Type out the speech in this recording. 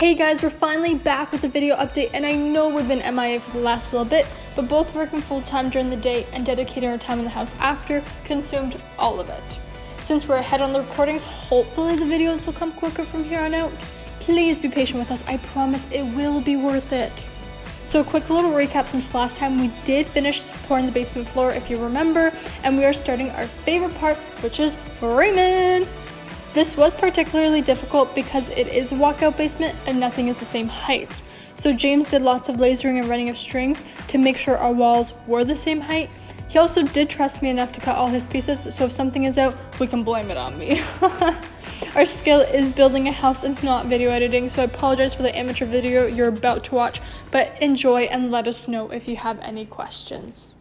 Hey guys, we're finally back with a video update, and I know we've been MIA for the last little bit, but both working full time during the day and dedicating our time in the house after consumed all of it. Since we're ahead on the recordings, hopefully the videos will come quicker from here on out. Please be patient with us, I promise it will be worth it. So a quick little recap since last time, we did finish pouring the basement floor if you remember, and we are starting our favorite part, which is framing. This was particularly difficult because it is a walkout basement and nothing is the same height. So James did lots of lasering and running of strings to make sure our walls were the same height. He also did trust me enough to cut all his pieces, so if something is out, we can blame it on me. Our skill is building a house and not video editing, so I apologize for the amateur video you're about to watch, but enjoy and let us know if you have any questions.